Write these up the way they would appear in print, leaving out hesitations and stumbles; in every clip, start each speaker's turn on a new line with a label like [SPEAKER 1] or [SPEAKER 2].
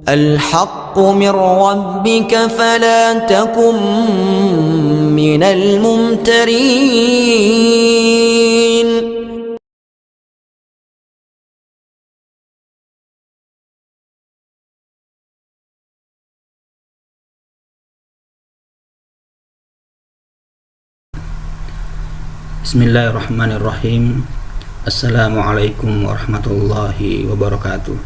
[SPEAKER 1] الحق من ربك فلا تكن من الممترين.
[SPEAKER 2] Bismillahirrahmanirrahim. Assalamualaikum warahmatullahi wabarakatuh.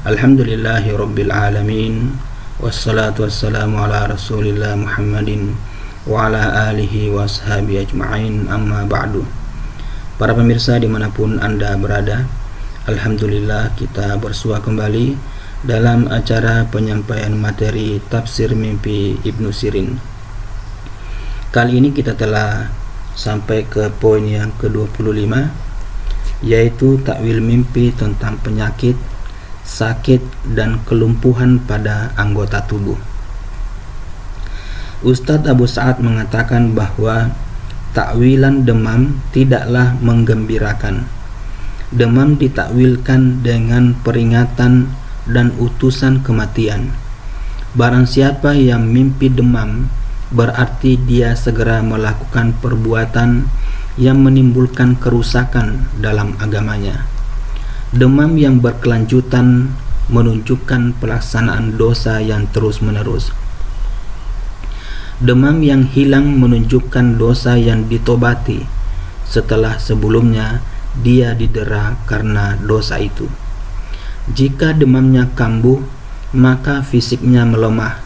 [SPEAKER 2] Alhamdulillahi rabbil alamin. Wassalatu wassalamu ala rasulillah Muhammadin wa ala alihi wa ashabihi ajma'in, amma ba'du. Para pemirsa dimanapun Anda berada, alhamdulillah kita bersua kembali dalam acara penyampaian materi tafsir mimpi Ibnu Sirin. Kali ini kita telah sampai ke poin yang ke-25, yaitu takwil mimpi tentang penyakit, sakit, dan kelumpuhan pada anggota tubuh. Ustadz Abu Sa'ad mengatakan bahwa takwilan demam tidaklah menggembirakan. Demam ditakwilkan dengan peringatan dan utusan kematian. Barang siapa yang mimpi demam, berarti dia segera melakukan perbuatan yang menimbulkan kerusakan dalam agamanya. Demam yang berkelanjutan menunjukkan pelaksanaan dosa yang terus-menerus. Demam yang hilang menunjukkan dosa yang ditobati setelah sebelumnya dia didera karena dosa itu. Jika demamnya kambuh, maka fisiknya melemah.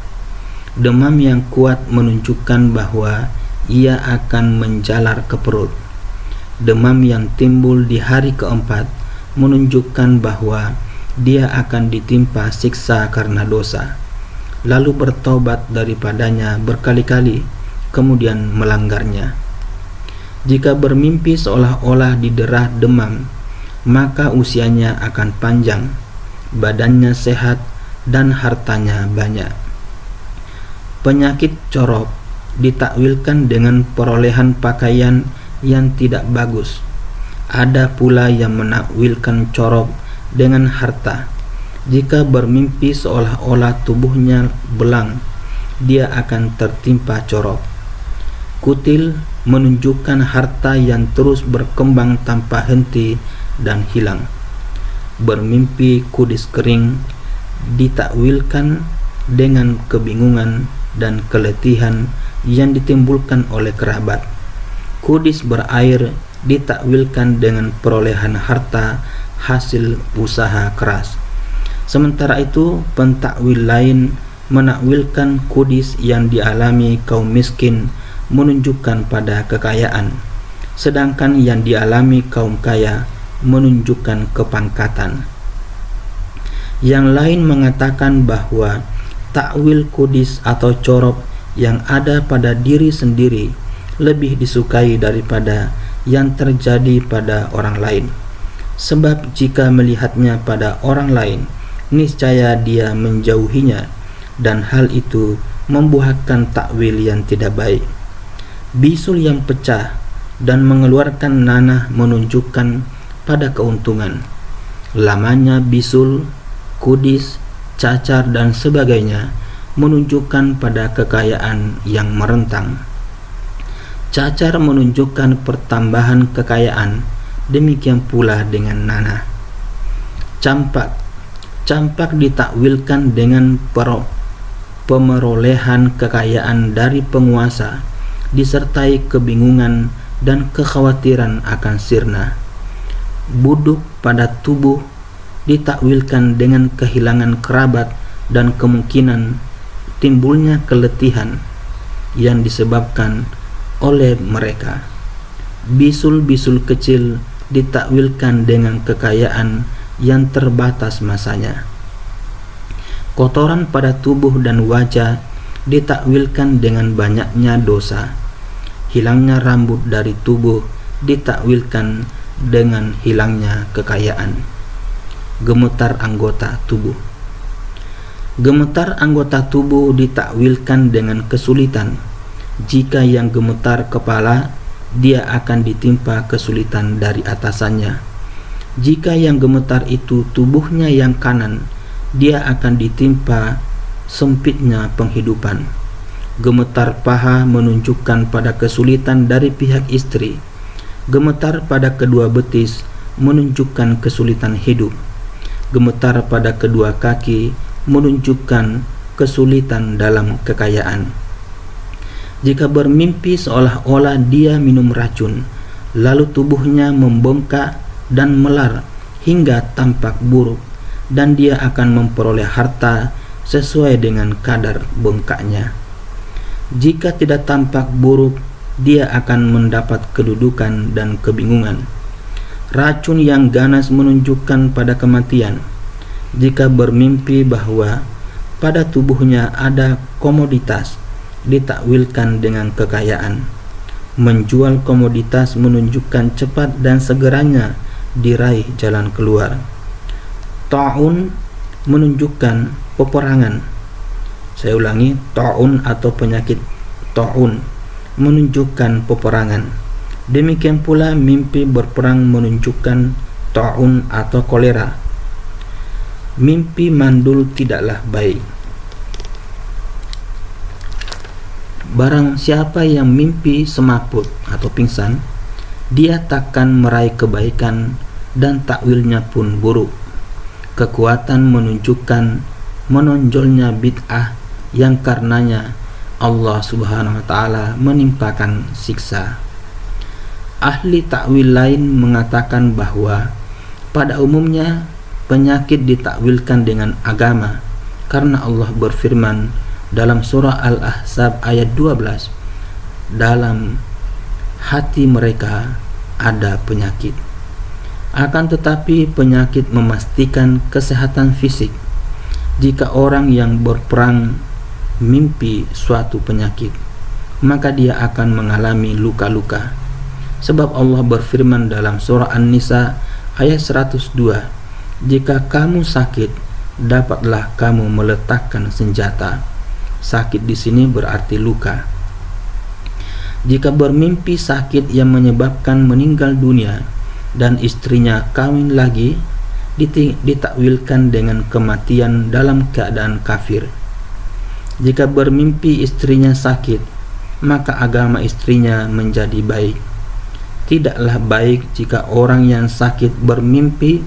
[SPEAKER 2] Demam yang kuat menunjukkan bahwa ia akan menjalar ke perut. Demam yang timbul di hari keempat menunjukkan bahwa dia akan ditimpa siksa karena dosa, lalu bertobat daripadanya berkali-kali, kemudian melanggarnya. Jika bermimpi seolah-olah didera demam, maka usianya akan panjang, badannya sehat, dan hartanya banyak. Penyakit corok ditakwilkan dengan perolehan pakaian yang tidak bagus. Ada pula yang menakwilkan corok dengan harta. Jika bermimpi seolah-olah tubuhnya belang, dia akan tertimpa corok. Kutil menunjukkan harta yang terus berkembang tanpa henti dan hilang. Bermimpi kudis kering ditakwilkan dengan kebingungan dan keletihan yang ditimbulkan oleh kerabat. Kudis berair ditakwilkan dengan perolehan harta hasil usaha keras. Sementara itu, pentakwil lain menakwilkan kudis yang dialami kaum miskin menunjukkan pada kekayaan, sedangkan yang dialami kaum kaya menunjukkan kepangkatan. Yang lain mengatakan bahwa takwil kudis atau corok yang ada pada diri sendiri lebih disukai daripada yang terjadi pada orang lain. Sebab jika melihatnya pada orang lain, niscaya dia menjauhinya, dan hal itu membuahkan takwil yang tidak baik. Bisul yang pecah dan mengeluarkan nanah menunjukkan pada keuntungan. Lamanya bisul, kudis, cacar, dan sebagainya menunjukkan pada kekayaan yang merentang. Cacar menunjukkan pertambahan kekayaan, demikian pula dengan nanah. Campak ditakwilkan dengan pemerolehan kekayaan dari penguasa, disertai kebingungan dan kekhawatiran akan sirna. Buduk pada tubuh ditakwilkan dengan kehilangan kerabat dan kemungkinan timbulnya keletihan yang disebabkan oleh mereka. Bisul-bisul kecil ditakwilkan dengan kekayaan yang terbatas masanya. Kotoran pada tubuh dan wajah ditakwilkan dengan banyaknya dosa. Hilangnya rambut dari tubuh ditakwilkan dengan hilangnya kekayaan. Gemetar anggota tubuh. Gemetar anggota tubuh ditakwilkan dengan kesulitan. Jika yang gemetar kepala, dia akan ditimpa kesulitan dari atasannya. Jika yang gemetar itu tubuhnya yang kanan, dia akan ditimpa sempitnya penghidupan. Gemetar paha menunjukkan pada kesulitan dari pihak istri. Gemetar pada kedua betis menunjukkan kesulitan hidup. Gemetar pada kedua kaki menunjukkan kesulitan dalam kekayaan. Jika bermimpi seolah-olah dia minum racun, lalu tubuhnya membengkak dan melar hingga tampak buruk, dan dia akan memperoleh harta sesuai dengan kadar bengkaknya. Jika tidak tampak buruk, dia akan mendapat kedudukan dan kebingungan. Racun yang ganas menunjukkan pada kematian. Jika bermimpi bahwa pada tubuhnya ada komoditas, ditakwilkan dengan kekayaan. Menjual komoditas menunjukkan cepat dan segeranya diraih jalan keluar. Ta'un menunjukkan peperangan. Saya ulangi, ta'un atau penyakit ta'un menunjukkan peperangan. Demikian pula mimpi berperang menunjukkan ta'un atau kolera. Mimpi mandul tidaklah baik. Barang siapa yang mimpi semaput atau pingsan, dia takkan meraih kebaikan dan takwilnya pun buruk. Kekuatan menunjukkan menonjolnya bid'ah yang karenanya Allah Subhanahu wa taala menimpakan siksa. Ahli takwil lain mengatakan bahwa pada umumnya penyakit ditakwilkan dengan agama, karena Allah berfirman dalam surah Al-Ahzab ayat 12, dalam hati mereka ada penyakit. Akan tetapi penyakit memastikan kesehatan fisik. Jika orang yang berperang mimpi suatu penyakit, maka dia akan mengalami luka-luka. Sebab Allah berfirman dalam surah An-Nisa ayat 102, jika kamu sakit, dapatlah kamu meletakkan senjata. Sakit di sini berarti luka. Jika bermimpi sakit yang menyebabkan meninggal dunia dan istrinya kawin lagi, ditakwilkan dengan kematian dalam keadaan kafir. Jika bermimpi istrinya sakit, maka agama istrinya menjadi baik. Tidaklah baik jika orang yang sakit bermimpi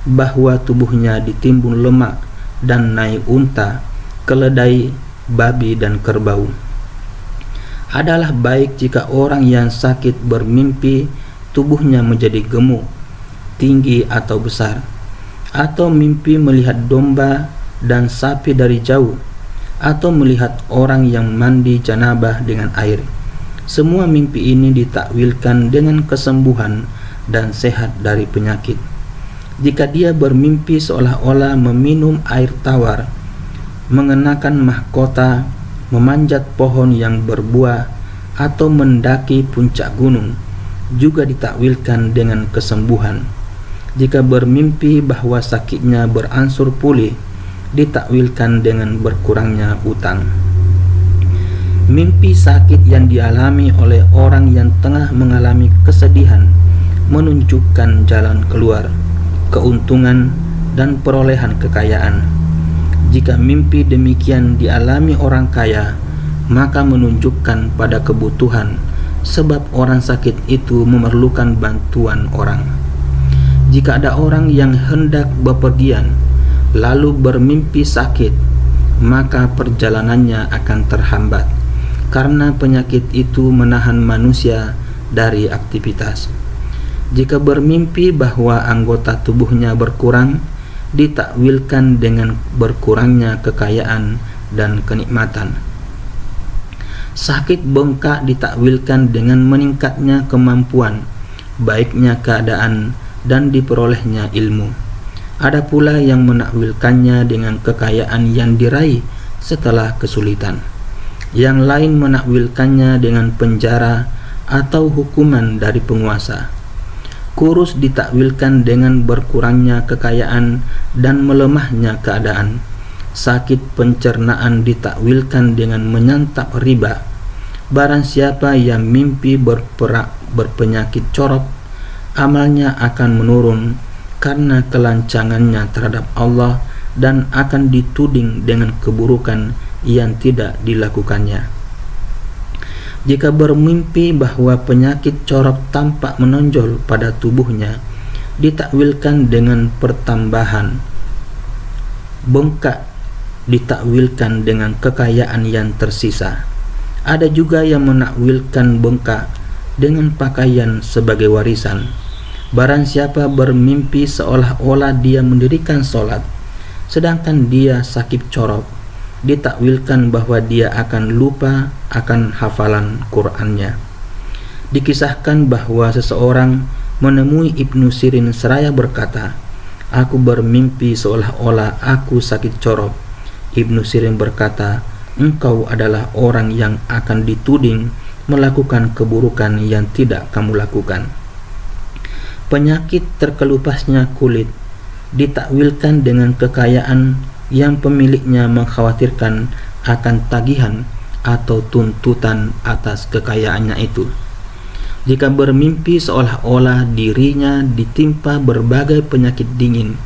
[SPEAKER 2] bahwa tubuhnya ditimbun lemak dan naik unta, keledai, babi dan kerbau. Adalah baik jika orang yang sakit bermimpi tubuhnya menjadi gemuk, tinggi atau besar, atau mimpi melihat domba dan sapi dari jauh, atau melihat orang yang mandi janabah dengan air. Semua mimpi ini ditakwilkan dengan kesembuhan dan sehat dari penyakit. Jika dia bermimpi seolah-olah meminum air tawar, mengenakan mahkota, memanjat pohon yang berbuah, atau mendaki puncak gunung, juga ditakwilkan dengan kesembuhan. Jika bermimpi bahwa sakitnya beransur pulih, ditakwilkan dengan berkurangnya utang. Mimpi sakit yang dialami oleh orang yang tengah mengalami kesedihan menunjukkan jalan keluar, keuntungan, dan perolehan kekayaan. Jika mimpi demikian dialami orang kaya, maka menunjukkan pada kebutuhan, sebab orang sakit itu memerlukan bantuan orang. Jika ada orang yang hendak bepergian lalu bermimpi sakit, maka perjalanannya akan terhambat, karena penyakit itu menahan manusia dari aktivitas. Jika bermimpi bahwa anggota tubuhnya berkurang, ditakwilkan dengan berkurangnya kekayaan dan kenikmatan. Sakit bengkak ditakwilkan dengan meningkatnya kemampuan, baiknya keadaan, dan diperolehnya ilmu. Ada pula yang menakwilkannya dengan kekayaan yang diraih setelah kesulitan. Yang lain menakwilkannya dengan penjara atau hukuman dari penguasa. Kurus ditakwilkan dengan berkurangnya kekayaan dan melemahnya keadaan. Sakit pencernaan ditakwilkan dengan menyantap riba. Barang siapa yang mimpi berpenyakit corok, amalnya akan menurun karena kelancangannya terhadap Allah dan akan dituding dengan keburukan yang tidak dilakukannya. Jika bermimpi bahwa penyakit corop tampak menonjol pada tubuhnya, ditakwilkan dengan pertambahan. Bengkak ditakwilkan dengan kekayaan yang tersisa. Ada juga yang menakwilkan bengkak dengan pakaian sebagai warisan. Barang siapa bermimpi seolah-olah dia mendirikan sholat, sedangkan dia sakit corop, ditakwilkan bahwa dia akan lupa akan hafalan Qur'annya. Dikisahkan bahwa seseorang menemui Ibnu Sirin seraya berkata, "Aku bermimpi seolah-olah aku sakit corop." Ibnu Sirin berkata, "Engkau adalah orang yang akan dituding melakukan keburukan yang tidak kamu lakukan." Penyakit terkelupasnya kulit ditakwilkan dengan kekayaan yang pemiliknya mengkhawatirkan akan tagihan atau tuntutan atas kekayaannya itu. Jika bermimpi seolah-olah dirinya ditimpa berbagai penyakit dingin,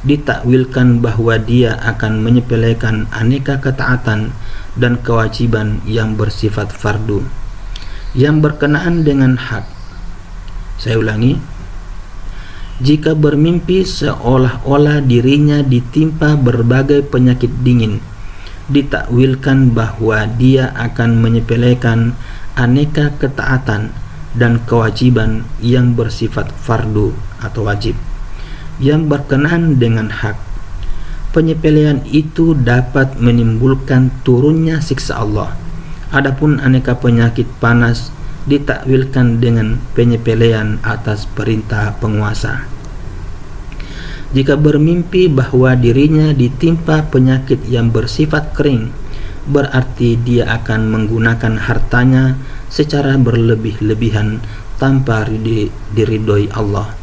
[SPEAKER 2] ditakwilkan bahwa dia akan menyepelekan aneka ketaatan dan kewajiban yang bersifat fardu, yang berkenaan dengan hak. Saya ulangi, jika bermimpi seolah-olah dirinya ditimpa berbagai penyakit dingin, ditakwilkan bahwa dia akan menyepelekan aneka ketaatan dan kewajiban yang bersifat fardu atau wajib, yang berkenaan dengan hak. Penyepelean itu dapat menimbulkan turunnya siksa Allah. Adapun aneka penyakit panas ditakwilkan dengan penyepelean atas perintah penguasa. Jika bermimpi bahwa dirinya ditimpa penyakit yang bersifat kering, berarti dia akan menggunakan hartanya secara berlebih-lebihan tanpa diridhoi Allah,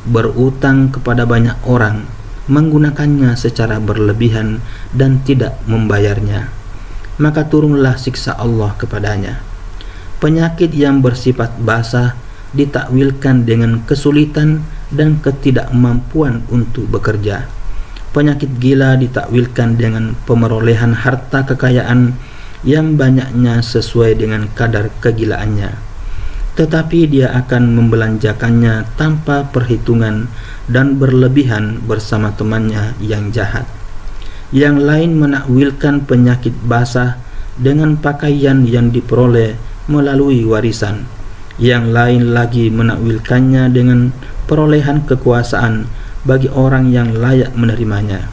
[SPEAKER 2] berutang kepada banyak orang, menggunakannya secara berlebihan dan tidak membayarnya, maka turunlah siksa Allah kepadanya. Penyakit yang bersifat basah ditakwilkan dengan kesulitan dan ketidakmampuan untuk bekerja. Penyakit gila ditakwilkan dengan pemerolehan harta kekayaan yang banyaknya sesuai dengan kadar kegilaannya, tetapi dia akan membelanjakannya tanpa perhitungan dan berlebihan bersama temannya yang jahat. Yang lain menakwilkan penyakit basah dengan pakaian yang diperoleh melalui warisan. Yang lain lagi menakwilkannya dengan perolehan kekuasaan bagi orang yang layak menerimanya.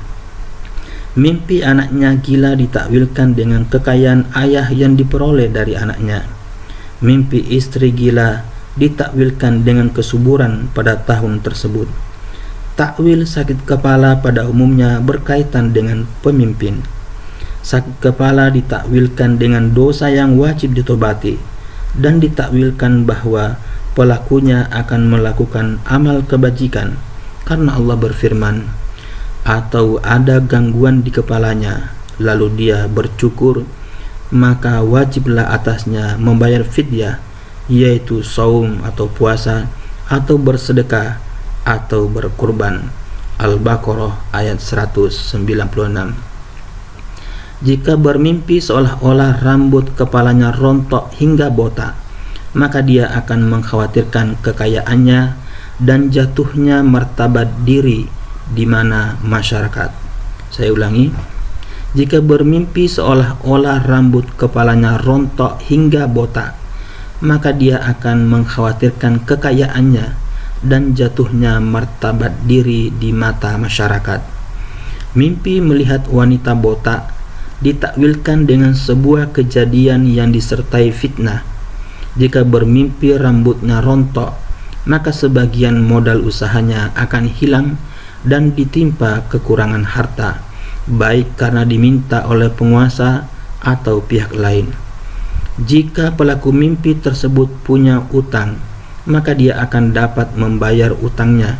[SPEAKER 2] Mimpi anaknya gila ditakwilkan dengan kekayaan ayah yang diperoleh dari anaknya. Mimpi istri gila ditakwilkan dengan kesuburan pada tahun tersebut. Takwil sakit kepala pada umumnya berkaitan dengan pemimpin. Sakit kepala ditakwilkan dengan dosa yang wajib ditobati, dan ditakwilkan bahwa pelakunya akan melakukan amal kebajikan, karena Allah berfirman, atau ada gangguan di kepalanya, lalu dia bercukur, maka wajiblah atasnya membayar fidyah, yaitu saum atau puasa, atau bersedekah, atau berkurban. Al-Baqarah ayat 196. Jika bermimpi seolah-olah rambut kepalanya rontok hingga botak, maka dia akan mengkhawatirkan kekayaannya dan jatuhnya martabat diri di mana masyarakat. Saya ulangi, jika bermimpi seolah-olah rambut kepalanya rontok hingga botak, maka dia akan mengkhawatirkan kekayaannya dan jatuhnya martabat diri di mata masyarakat. Mimpi melihat wanita botak ditakwilkan dengan sebuah kejadian yang disertai fitnah. Jika bermimpi rambutnya rontok, maka sebagian modal usahanya akan hilang dan ditimpa kekurangan harta, baik karena diminta oleh penguasa atau pihak lain. Jika pelaku mimpi tersebut punya utang, maka dia akan dapat membayar utangnya.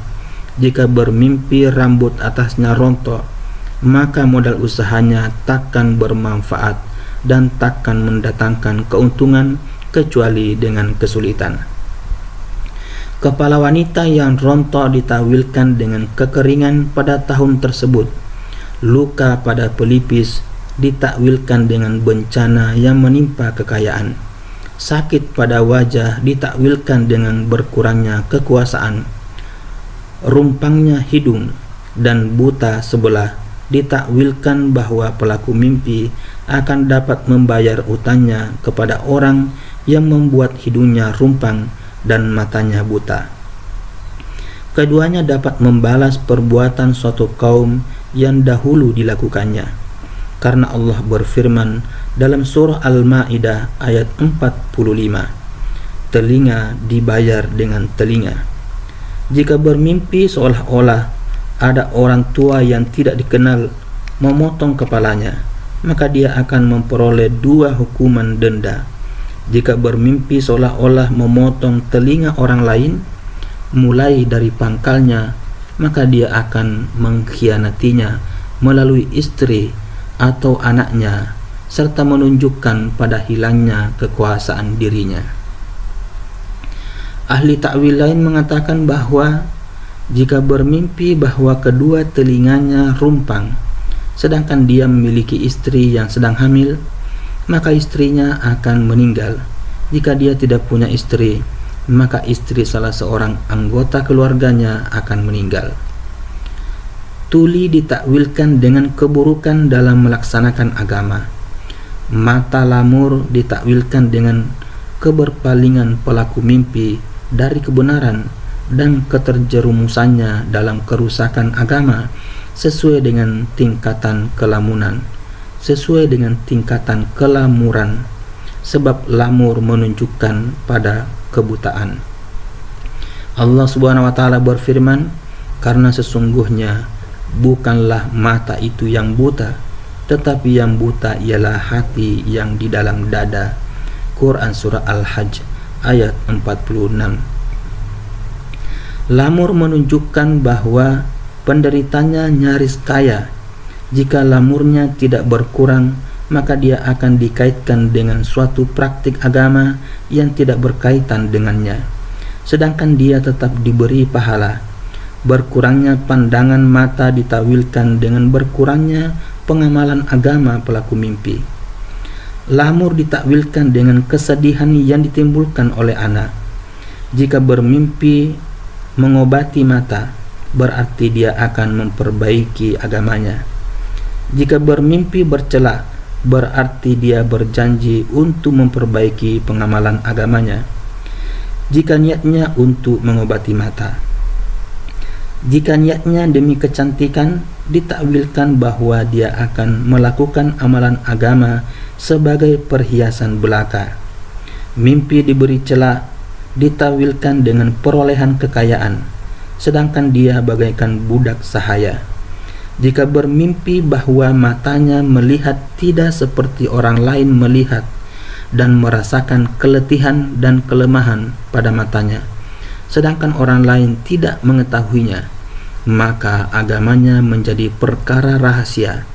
[SPEAKER 2] Jika bermimpi rambut atasnya rontok, maka modal usahanya takkan bermanfaat dan takkan mendatangkan keuntungan kecuali dengan kesulitan. Kepala wanita yang rontok ditawilkan dengan kekeringan pada tahun tersebut, Luka pada pelipis ditakwilkan dengan bencana yang menimpa kekayaan. Sakit pada wajah ditakwilkan dengan berkurangnya kekuasaan. Rumpangnya hidung dan buta sebelah ditakwilkan bahwa pelaku mimpi akan dapat membayar utangnya kepada orang yang membuat hidungnya rumpang dan matanya buta. Keduanya dapat membalas perbuatan suatu kaum yang dahulu dilakukannya, karena Allah berfirman dalam surah Al-Maidah ayat 45, telinga dibayar dengan telinga. Jika bermimpi seolah-olah ada orang tua yang tidak dikenal memotong kepalanya, maka dia akan memperoleh 2 hukuman denda. Jika bermimpi seolah-olah memotong telinga orang lain mulai dari pangkalnya, maka dia akan mengkhianatinya melalui istri atau anaknya, serta menunjukkan pada hilangnya kekuasaan dirinya. Ahli takwil lain mengatakan bahwa jika bermimpi bahwa kedua telinganya rumpang, sedangkan dia memiliki istri yang sedang hamil, maka istrinya akan meninggal. Jika dia tidak punya istri, maka istri salah seorang anggota keluarganya akan meninggal. Tuli ditakwilkan dengan keburukan dalam melaksanakan agama. Mata lamur ditakwilkan dengan keberpalingan pelaku mimpi dari kebenaran dan keterjerumusannya dalam kerusakan agama sesuai dengan tingkatan kelamunan, sebab lamur menunjukkan pada kebutaan. Allah Subhanahu wa taala berfirman, karena sesungguhnya bukanlah mata itu yang buta, tetapi yang buta ialah hati yang di dalam dada. Quran surah Al-Hajj ayat 46. Lamur menunjukkan bahwa penderitanya nyaris kaya. Jika lamurnya tidak berkurang, maka dia akan dikaitkan dengan suatu praktik agama yang tidak berkaitan dengannya, sedangkan dia tetap diberi pahala. Berkurangnya pandangan mata ditawilkan dengan berkurangnya pengamalan agama pelaku mimpi. Lamur ditakwilkan dengan kesedihan yang ditimbulkan oleh anak. Jika bermimpi mengobati mata, berarti dia akan memperbaiki agamanya. Jika bermimpi bercela, berarti dia berjanji untuk memperbaiki pengamalan agamanya. Jika niatnya untuk mengobati mata, jika niatnya demi kecantikan, ditakwilkan bahwa dia akan melakukan amalan agama sebagai perhiasan belaka. Mimpi diberi celak ditawilkan dengan perolehan kekayaan, sedangkan dia bagaikan budak sahaya. Jika bermimpi bahwa matanya melihat tidak seperti orang lain melihat dan merasakan keletihan dan kelemahan pada matanya, sedangkan orang lain tidak mengetahuinya, maka agamanya menjadi perkara rahasia,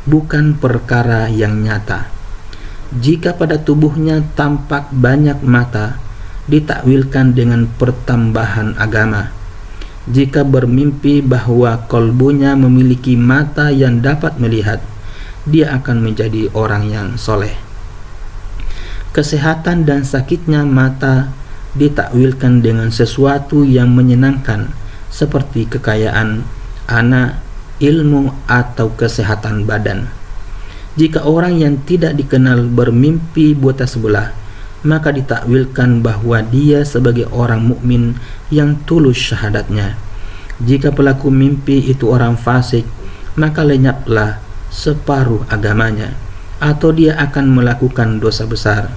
[SPEAKER 2] bukan perkara yang nyata. Jika pada tubuhnya tampak banyak mata, ditakwilkan dengan pertambahan agama. Jika bermimpi bahwa kolbunya memiliki mata yang dapat melihat, dia akan menjadi orang yang soleh. Kesehatan dan sakitnya mata ditakwilkan dengan sesuatu yang menyenangkan, seperti kekayaan, anak, ilmu, atau kesehatan badan. Jika orang yang tidak dikenal bermimpi buta sebelah, maka ditakwilkan bahwa dia sebagai orang mukmin yang tulus syahadatnya. Jika pelaku mimpi itu orang fasik, maka lenyaplah separuh agamanya, atau dia akan melakukan dosa besar,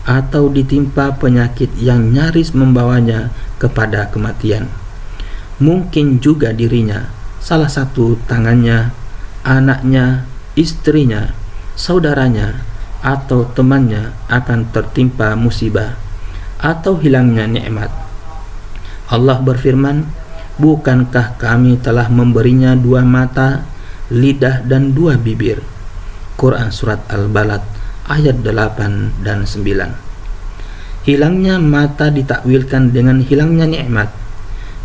[SPEAKER 2] atau ditimpa penyakit yang nyaris membawanya kepada kematian. Mungkin juga dirinya, salah satu tangannya, anaknya, istrinya, saudaranya, atau temannya akan tertimpa musibah atau hilangnya nikmat. Allah berfirman, bukankah kami telah memberinya 2 mata, lidah, dan 2 bibir? Quran surat Al-Balad ayat 8 dan 9. Hilangnya mata ditakwilkan dengan hilangnya nikmat.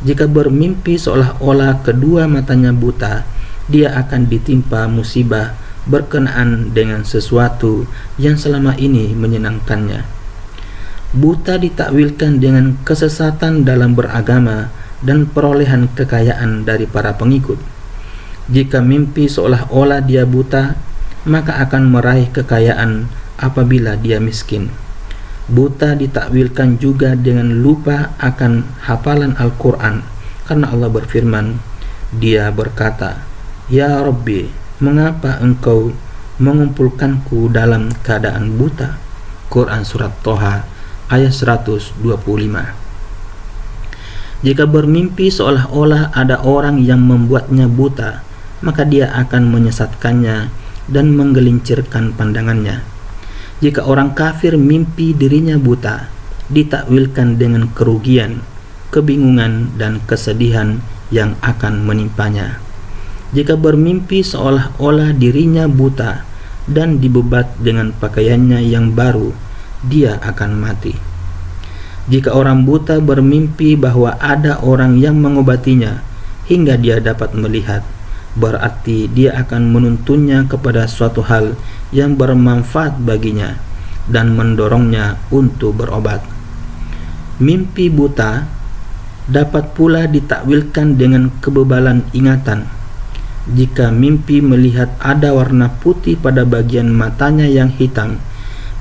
[SPEAKER 2] Jika bermimpi seolah-olah kedua matanya buta, dia akan ditimpa musibah berkenaan dengan sesuatu yang selama ini menyenangkannya. Buta ditakwilkan dengan kesesatan dalam beragama dan perolehan kekayaan dari para pengikut. Jika mimpi seolah-olah dia buta, maka akan meraih kekayaan apabila dia miskin. Buta ditakwilkan juga dengan lupa akan hafalan Al-Quran, karena Allah berfirman, dia berkata, "Ya Rabbi, mengapa engkau mengumpulkanku dalam keadaan buta?" Quran Surat Toha ayat 125. Jika bermimpi seolah-olah ada orang yang membuatnya buta, maka dia akan menyesatkannya dan menggelincirkan pandangannya. Jika orang kafir mimpi dirinya buta, ditakwilkan dengan kerugian, kebingungan, dan kesedihan yang akan menimpanya. Jika bermimpi seolah-olah dirinya buta dan dibebat dengan pakaiannya yang baru, dia akan mati. Jika orang buta bermimpi bahwa ada orang yang mengobatinya hingga dia dapat melihat, berarti dia akan menuntunnya kepada suatu hal yang bermanfaat baginya dan mendorongnya untuk berobat. Mimpi buta dapat pula ditakwilkan dengan kebebalan ingatan. Jika mimpi melihat ada warna putih pada bagian matanya yang hitam,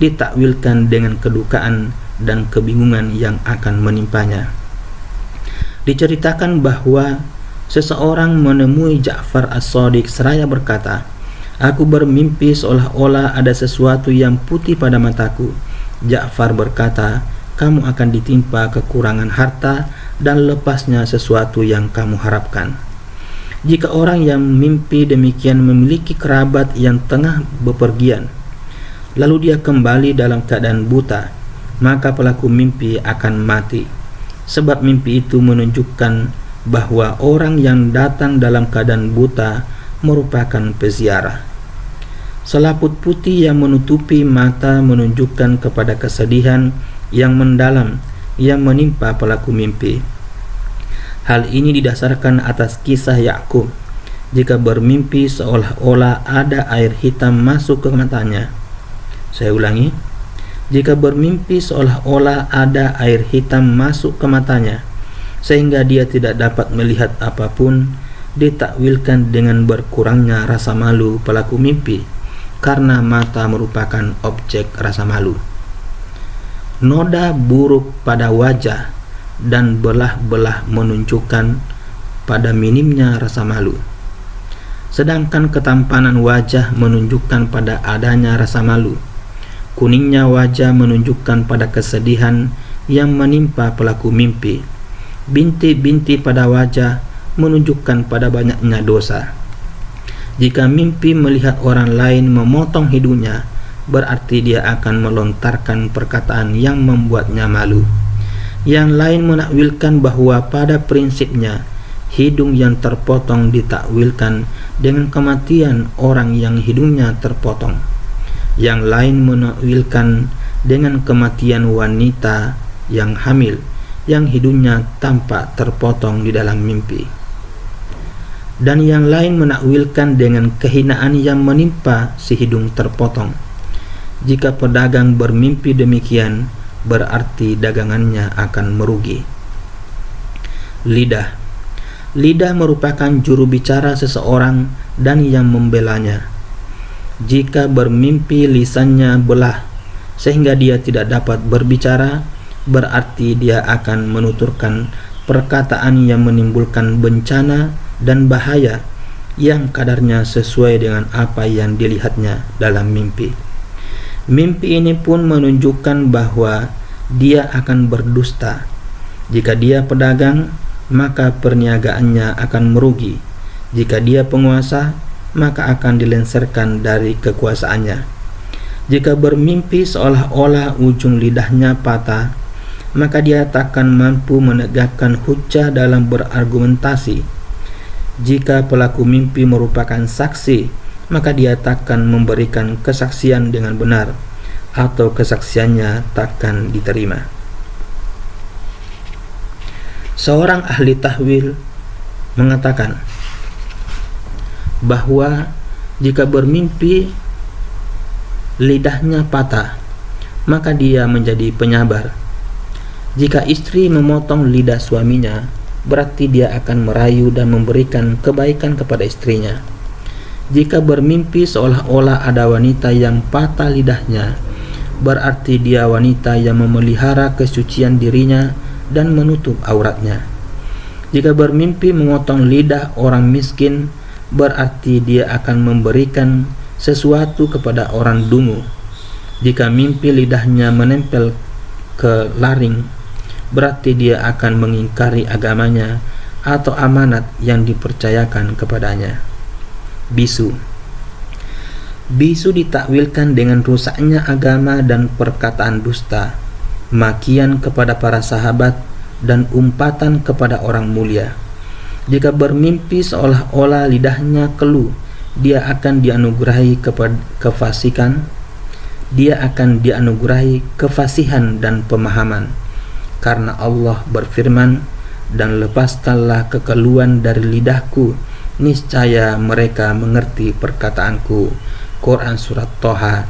[SPEAKER 2] ditakwilkan dengan kedukaan dan kebingungan yang akan menimpanya. Diceritakan bahwa seseorang menemui Ja'far As-Shadiq seraya berkata, "Aku bermimpi seolah-olah ada sesuatu yang putih pada mataku." Ja'far berkata, "Kamu akan ditimpa kekurangan harta dan lepasnya sesuatu yang kamu harapkan." Jika orang yang mimpi demikian memiliki kerabat yang tengah bepergian, lalu dia kembali dalam keadaan buta, maka pelaku mimpi akan mati. Sebab mimpi itu menunjukkan bahwa orang yang datang dalam keadaan buta merupakan peziarah. Selaput putih yang menutupi mata menunjukkan kepada kesedihan yang mendalam yang menimpa pelaku mimpi. Hal ini didasarkan atas kisah Yakub. Jika bermimpi seolah-olah ada air hitam masuk ke matanya. Saya ulangi. Jika bermimpi seolah-olah ada air hitam masuk ke matanya, sehingga dia tidak dapat melihat apapun, ditakwilkan dengan berkurangnya rasa malu pelaku mimpi, karena mata merupakan objek rasa malu. Noda buruk pada wajah dan belah-belah menunjukkan pada minimnya rasa malu. Sedangkan ketampanan wajah menunjukkan pada adanya rasa malu. Kuningnya wajah menunjukkan pada kesedihan yang menimpa pelaku mimpi. Bintik-bintik pada wajah menunjukkan pada banyaknya dosa. Jika mimpi melihat orang lain memotong hidungnya, berarti dia akan melontarkan perkataan yang membuatnya malu. Yang lain menakwilkan bahwa pada prinsipnya hidung yang terpotong ditakwilkan dengan kematian orang yang hidungnya terpotong. Yang lain menakwilkan dengan kematian wanita yang hamil yang hidungnya tampak terpotong di dalam mimpi. Dan yang lain menakwilkan dengan kehinaan yang menimpa si hidung terpotong. Jika pedagang bermimpi demikian, berarti dagangannya akan merugi. Lidah. Lidah merupakan juru bicara seseorang dan yang membelanya. Jika bermimpi lisannya belah sehingga dia tidak dapat berbicara, berarti dia akan menuturkan perkataan yang menimbulkan bencana dan bahaya yang kadarnya sesuai dengan apa yang dilihatnya dalam mimpi. Mimpi ini pun menunjukkan bahwa dia akan berdusta. Jika dia pedagang, maka perniagaannya akan merugi. Jika dia penguasa, maka akan dilengsarkan dari kekuasaannya. Jika bermimpi seolah-olah ujung lidahnya patah, maka dia takkan mampu menegakkan hujjah dalam berargumentasi. Jika pelaku mimpi merupakan saksi, maka dia takkan memberikan kesaksian dengan benar, atau kesaksiannya takkan diterima. Seorang ahli tahwil mengatakan bahwa jika bermimpi lidahnya patah, maka dia menjadi penyabar. Jika istri memotong lidah suaminya, berarti dia akan merayu dan memberikan kebaikan kepada istrinya. Jika bermimpi seolah-olah ada wanita yang patah lidahnya, berarti dia wanita yang memelihara kesucian dirinya dan menutup auratnya. Jika bermimpi memotong lidah orang miskin, berarti dia akan memberikan sesuatu kepada orang dungu. Jika mimpi lidahnya menempel ke laring, berarti dia akan mengingkari agamanya atau amanat yang dipercayakan kepadanya. Bisu ditakwilkan dengan rusaknya agama dan perkataan dusta, makian kepada para sahabat, dan umpatan kepada orang mulia. Jika bermimpi seolah-olah lidahnya keluh, dia akan dianugerahi kefasikan. Dia akan dianugerahi kefasihan dan pemahaman, karena Allah berfirman, "Dan lepaskanlah kekeluhan dari lidahku, niscaya mereka mengerti perkataanku." Quran Surat Toha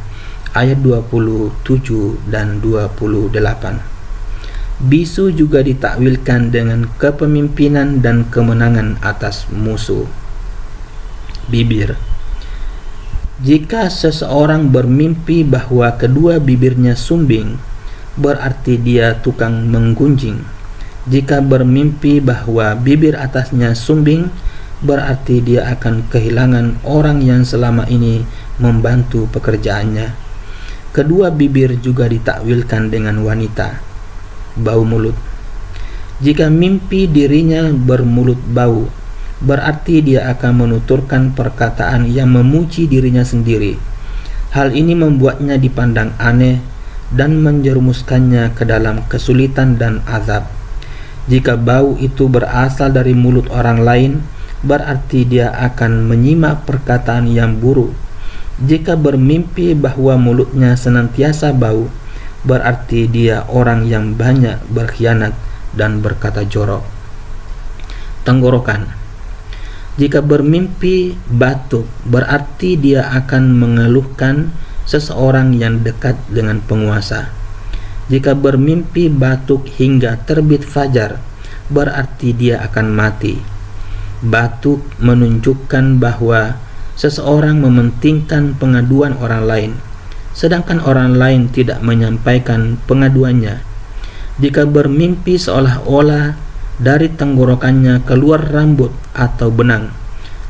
[SPEAKER 2] ayat 27 dan 28. Bisu juga ditakwilkan dengan kepemimpinan dan kemenangan atas musuh. Bibir. Jika seseorang bermimpi bahwa kedua bibirnya sumbing, berarti dia tukang menggunjing. Jika bermimpi bahwa bibir atasnya sumbing, berarti dia akan kehilangan orang yang selama ini membantu pekerjaannya. Kedua bibir juga ditakwilkan dengan wanita. Bau mulut. Jika mimpi dirinya bermulut bau, berarti dia akan menuturkan perkataan yang memuji dirinya sendiri. Hal ini membuatnya dipandang aneh dan menjerumuskannya ke dalam kesulitan dan azab. Jika bau itu berasal dari mulut orang lain, berarti dia akan menyimak perkataan yang buruk. Jika bermimpi bahwa mulutnya senantiasa bau, berarti dia orang yang banyak berkhianat dan berkata jorok. Tenggorokan. Jika bermimpi batuk, berarti dia akan mengeluhkan seseorang yang dekat dengan penguasa. Jika bermimpi batuk hingga terbit fajar, berarti dia akan mati. Batuk menunjukkan bahwa seseorang mementingkan pengaduan orang lain, sedangkan orang lain tidak menyampaikan pengaduannya. Jika bermimpi seolah-olah dari tenggorokannya keluar rambut atau benang,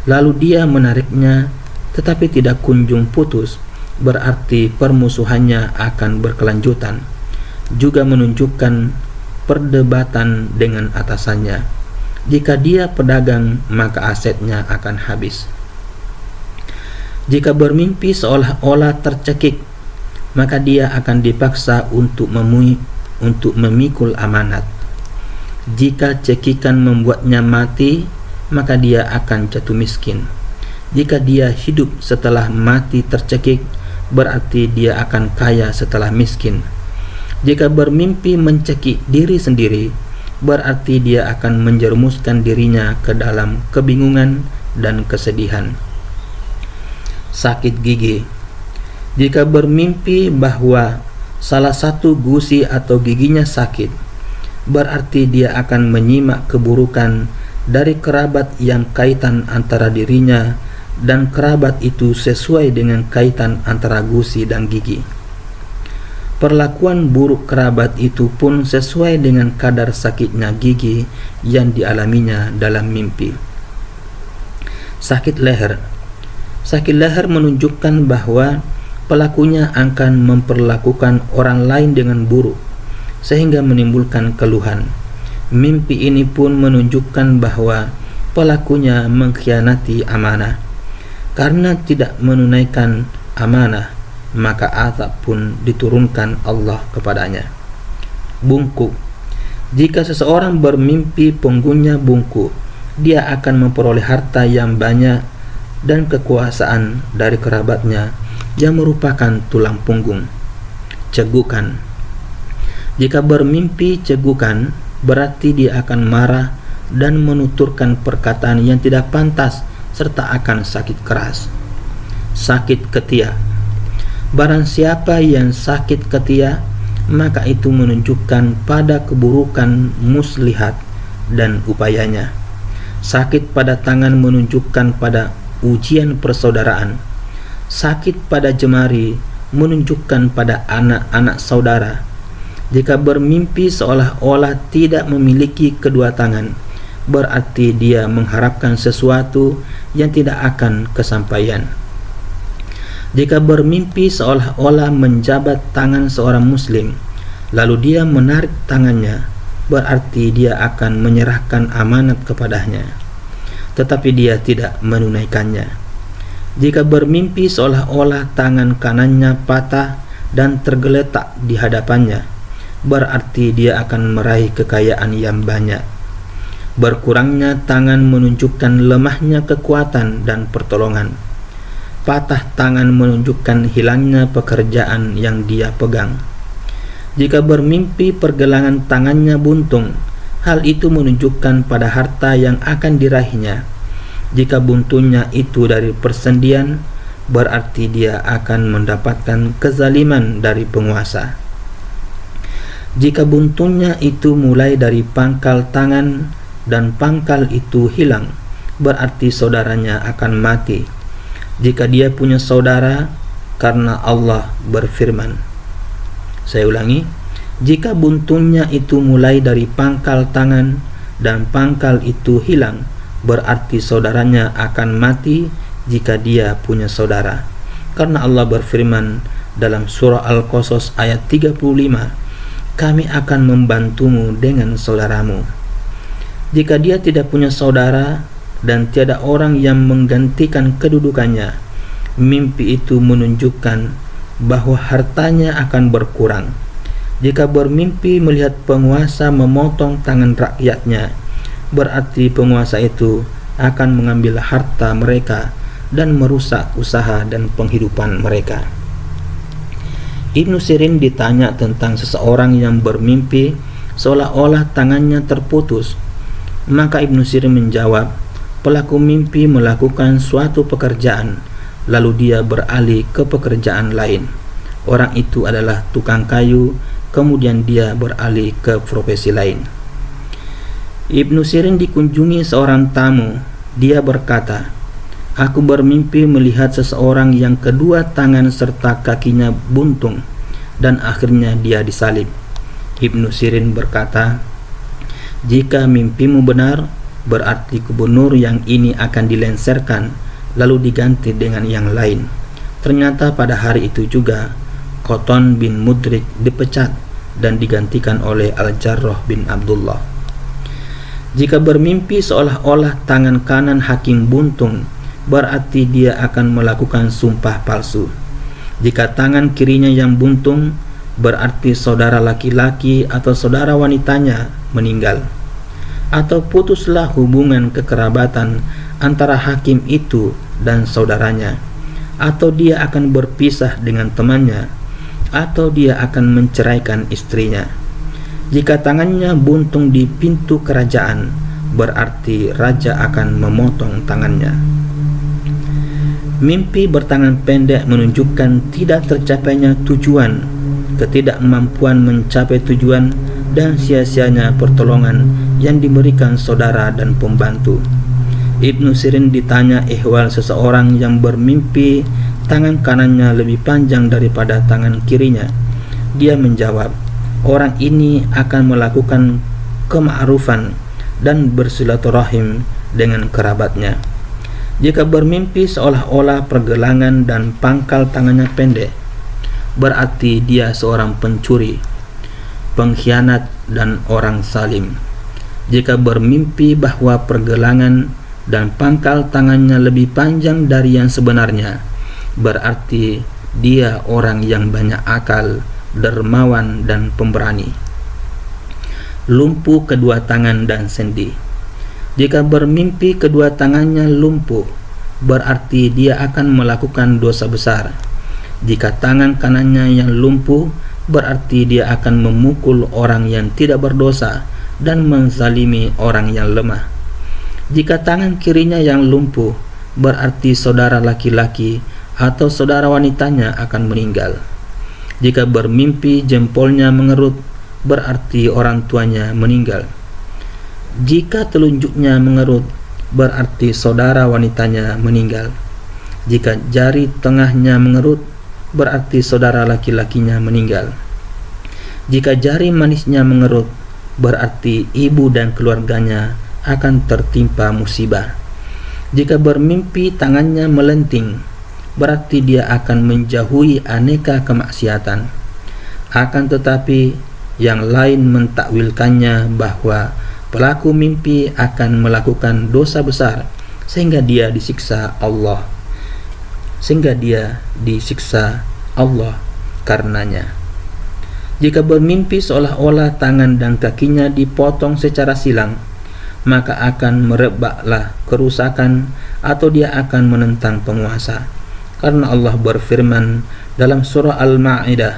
[SPEAKER 2] lalu dia menariknya tetapi tidak kunjung putus, berarti permusuhannya akan berkelanjutan. Juga menunjukkan perdebatan dengan atasannya. Jika dia pedagang, maka asetnya akan habis. Jika bermimpi seolah-olah tercekik, maka dia akan dipaksa untuk memikul amanat. Jika cekikan membuatnya mati, maka dia akan jatuh miskin. Jika dia hidup setelah mati tercekik, berarti dia akan kaya setelah miskin. Jika bermimpi mencekik diri sendiri, berarti dia akan menjerumuskan dirinya ke dalam kebingungan dan kesedihan. Sakit gigi. Jika bermimpi bahwa salah satu gusi atau giginya sakit, berarti dia akan menyimak keburukan dari kerabat yang kaitan antara dirinya dan kerabat itu sesuai dengan kaitan antara gusi dan gigi. Perlakuan buruk kerabat itu pun sesuai dengan kadar sakitnya gigi yang dialaminya dalam mimpi. Sakit leher. Sakit leher menunjukkan bahwa pelakunya akan memperlakukan orang lain dengan buruk, sehingga menimbulkan keluhan. Mimpi ini pun menunjukkan bahwa pelakunya mengkhianati amanah. Karena tidak menunaikan amanah, maka azab pun diturunkan Allah kepadanya. Bungkuk. Jika seseorang bermimpi punggungnya bungkuk, dia akan memperoleh harta yang banyak dan kekuasaan dari kerabatnya yang merupakan tulang punggung. Cegukan. Jika bermimpi cegukan, berarti dia akan marah dan menuturkan perkataan yang tidak pantas serta akan sakit keras. Sakit ketiak. Barang siapa yang sakit ketiak, maka itu menunjukkan pada keburukan muslihat dan upayanya. Sakit pada tangan menunjukkan pada ujian persaudaraan. Sakit pada jemari menunjukkan pada anak-anak saudara. Jika bermimpi seolah-olah tidak memiliki kedua tangan, berarti dia mengharapkan sesuatu yang tidak akan kesampaian. Jika bermimpi seolah-olah menjabat tangan seorang muslim, lalu dia menarik tangannya, berarti dia akan menyerahkan amanat kepadanya, tetapi dia tidak menunaikannya. Jika bermimpi seolah-olah tangan kanannya patah dan tergeletak di hadapannya, berarti dia akan meraih kekayaan yang banyak. Berkurangnya tangan menunjukkan lemahnya kekuatan dan pertolongan. Patah tangan menunjukkan hilangnya pekerjaan yang dia pegang. Jika bermimpi pergelangan tangannya buntung, hal itu menunjukkan pada harta yang akan diraihnya. Jika buntutnya itu dari persendian, berarti dia akan mendapatkan kezaliman dari penguasa. Jika buntutnya itu mulai dari pangkal tangan dan pangkal itu hilang, berarti saudaranya akan mati. Jika dia punya saudara, karena Allah berfirman. Saya ulangi, jika buntutnya itu mulai dari pangkal tangan dan pangkal itu hilang, berarti saudaranya akan mati jika dia punya saudara. Karena Allah berfirman dalam surah Al-Qasas ayat 35, kami akan membantumu dengan saudaramu. Jika dia tidak punya saudara dan tiada orang yang menggantikan kedudukannya, mimpi itu menunjukkan bahwa hartanya akan berkurang. Jika bermimpi melihat penguasa memotong tangan rakyatnya, berarti penguasa itu akan mengambil harta mereka dan merusak usaha dan penghidupan mereka. Ibnu Sirin ditanya tentang seseorang yang bermimpi seolah-olah tangannya terputus. Maka Ibnu Sirin menjawab, pelaku mimpi melakukan suatu pekerjaan, lalu dia beralih ke pekerjaan lain. Orang itu adalah tukang kayu, kemudian dia beralih ke profesi lain. Ibnu Sirin dikunjungi seorang tamu. Dia berkata, aku bermimpi melihat seseorang yang kedua tangan serta kakinya buntung, dan akhirnya dia disalib. Ibnu Sirin berkata, jika mimpimu benar, berarti gubernur yang ini akan dilenserkan, lalu diganti dengan yang lain. Ternyata pada hari itu juga, Qoton bin Mudrik dipecat dan digantikan oleh Al-Jarrah bin Abdullah. Jika bermimpi seolah-olah tangan kanan hakim buntung, berarti dia akan melakukan sumpah palsu. Jika tangan kirinya yang buntung, berarti saudara laki-laki atau saudara wanitanya meninggal, atau putuslah hubungan kekerabatan antara hakim itu dan saudaranya, atau dia akan berpisah dengan temannya, atau dia akan menceraikan istrinya. Jika tangannya buntung di pintu kerajaan, berarti raja akan memotong tangannya. Mimpi bertangan pendek menunjukkan tidak tercapainya tujuan, ketidakmampuan mencapai tujuan, dan sia-sianya pertolongan yang diberikan saudara dan pembantu. Ibnu Sirin ditanya ihwal seseorang yang bermimpi tangan kanannya lebih panjang daripada tangan kirinya. Dia menjawab, orang ini akan melakukan kema'rufan dan bersilaturahim dengan kerabatnya. Jika bermimpi seolah-olah pergelangan dan pangkal tangannya pendek, berarti dia seorang pencuri, pengkhianat, dan orang zalim. Jika bermimpi bahwa pergelangan dan pangkal tangannya lebih panjang dari yang sebenarnya, berarti dia orang yang banyak akal, dermawan, dan pemberani. Lumpuh kedua tangan dan sendi. Jika bermimpi kedua tangannya lumpuh, berarti dia akan melakukan dosa besar. Jika tangan kanannya yang lumpuh, berarti dia akan memukul orang yang tidak berdosa dan menzalimi orang yang lemah. Jika tangan kirinya yang lumpuh, berarti saudara laki-laki atau saudara wanitanya akan meninggal. Jika bermimpi jempolnya mengerut, berarti orang tuanya meninggal. Jika telunjuknya mengerut, berarti saudara wanitanya meninggal. Jika jari tengahnya mengerut, berarti saudara laki-lakinya meninggal. Jika jari manisnya mengerut, berarti ibu dan keluarganya akan tertimpa musibah. Jika bermimpi tangannya melenting, berarti dia akan menjauhi aneka kemaksiatan. Akan tetapi, yang lain mentakwilkannya bahwa pelaku mimpi akan melakukan dosa besar sehingga dia disiksa Allah karenanya. Jika bermimpi seolah-olah tangan dan kakinya dipotong secara silang, maka akan merebaklah kerusakan atau dia akan menentang penguasa. Karena Allah berfirman dalam surah Al-Ma'idah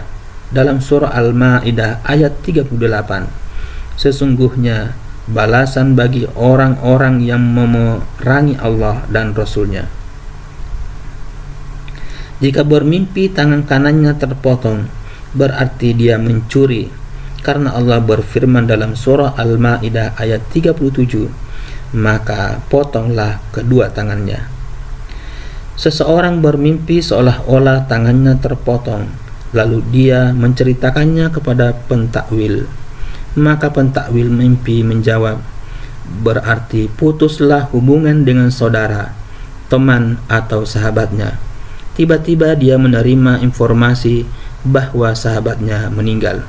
[SPEAKER 2] ayat 38, sesungguhnya balasan bagi orang-orang yang memerangi Allah dan Rasul-Nya. Jika bermimpi tangan kanannya terpotong, berarti dia mencuri, karena Allah berfirman dalam surah Al-Ma'idah ayat 37, maka potonglah kedua tangannya. Seseorang bermimpi seolah-olah tangannya terpotong, lalu dia menceritakannya kepada pentakwil, maka pentakwil mimpi menjawab, berarti putuslah hubungan dengan saudara, teman atau sahabatnya. Tiba-tiba dia menerima informasi bahwa sahabatnya meninggal.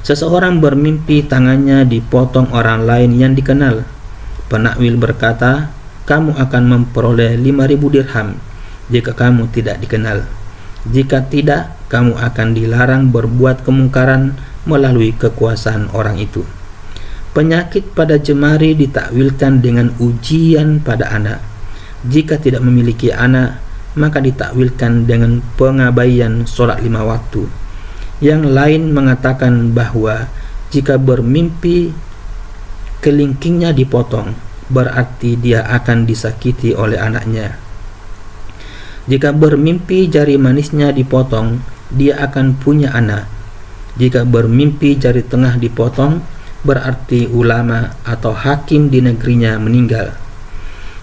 [SPEAKER 2] Seseorang bermimpi tangannya dipotong orang lain yang dikenal. Penakwil berkata, kamu akan memperoleh 5.000 dirham jika kamu tidak dikenal. Jika tidak, kamu akan dilarang berbuat kemungkaran melalui kekuasaan orang itu. Penyakit pada jemari ditakwilkan dengan ujian pada anak. Jika tidak memiliki anak, maka ditakwilkan dengan pengabaian sholat 5 waktu. Yang lain mengatakan bahwa jika bermimpi kelingkingnya dipotong, berarti dia akan disakiti oleh anaknya. Jika bermimpi jari manisnya dipotong, dia akan punya anak. Jika bermimpi jari tengah dipotong, berarti ulama atau hakim di negerinya meninggal.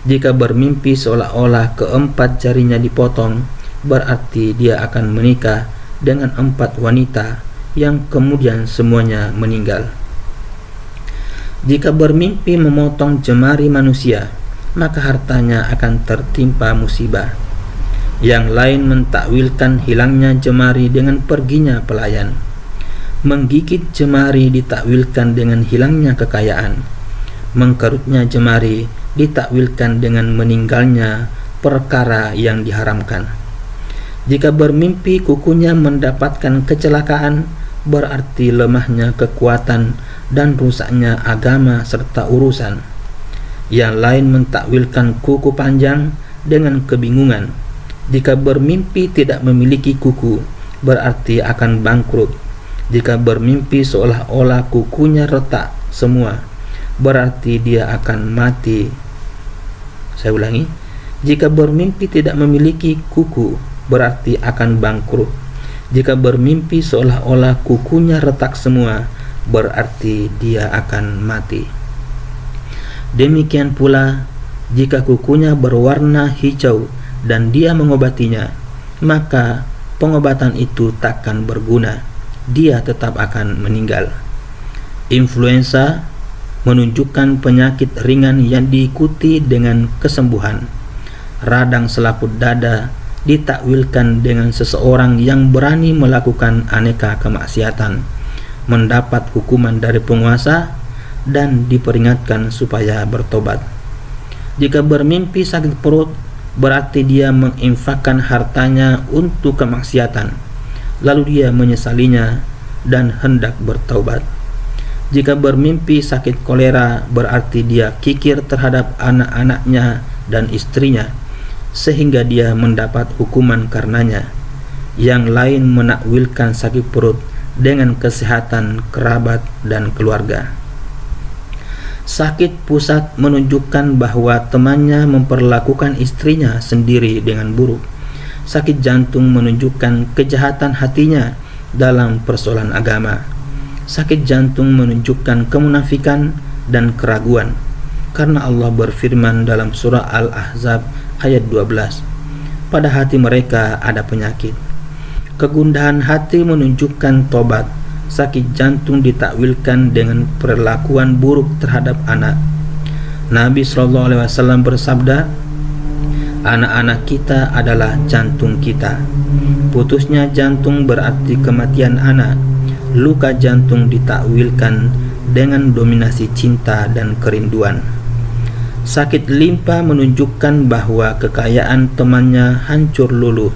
[SPEAKER 2] Jika bermimpi seolah-olah keempat jarinya dipotong, berarti dia akan menikah dengan 4 wanita yang kemudian semuanya meninggal. Jika bermimpi memotong jemari manusia, maka hartanya akan tertimpa musibah. Yang lain mentakwilkan hilangnya jemari dengan perginya pelayan. Menggigit jemari ditakwilkan dengan hilangnya kekayaan. Mengkerutnya jemari ditakwilkan dengan meninggalnya perkara yang diharamkan. Jika bermimpi kukunya mendapatkan kecelakaan, berarti lemahnya kekuatan dan rusaknya agama serta urusan. Yang lain mentakwilkan kuku panjang dengan kebingungan. Jika bermimpi tidak memiliki kuku, berarti akan bangkrut. Jika bermimpi seolah-olah kukunya retak semua, berarti dia akan mati. Saya ulangi, jika bermimpi tidak memiliki kuku, berarti akan bangkrut. Jika bermimpi seolah-olah kukunya retak semua, berarti dia akan mati. Demikian pula, jika kukunya berwarna hijau dan dia mengobatinya, maka pengobatan itu takkan berguna. Dia tetap akan meninggal. Influenza menunjukkan penyakit ringan yang diikuti dengan kesembuhan. Radang selaput dada ditakwilkan dengan seseorang yang berani melakukan aneka kemaksiatan, mendapat hukuman dari penguasa, dan diperingatkan supaya bertobat. Jika bermimpi sakit perut, berarti dia menginfakkan hartanya untuk kemaksiatan, lalu dia menyesalinya dan hendak bertaubat. Jika bermimpi sakit kolera, berarti dia kikir terhadap anak-anaknya dan istrinya, sehingga dia mendapat hukuman karenanya. Yang lain menakwilkan sakit perut dengan kesehatan kerabat dan keluarga. Sakit pusat menunjukkan bahwa temannya memperlakukan istrinya sendiri dengan buruk. Sakit jantung menunjukkan kejahatan hatinya dalam persoalan agama. Sakit jantung menunjukkan kemunafikan dan keraguan. Karena Allah berfirman dalam surah Al-Ahzab ayat 12, pada hati mereka ada penyakit. Kegundahan hati menunjukkan tobat. Sakit jantung ditakwilkan dengan perlakuan buruk terhadap anak. Nabi SAW bersabda, anak-anak kita adalah jantung kita. Putusnya jantung berarti kematian anak. Luka jantung ditakwilkan dengan dominasi cinta dan kerinduan. Sakit limpa menunjukkan bahwa kekayaan temannya hancur luluh,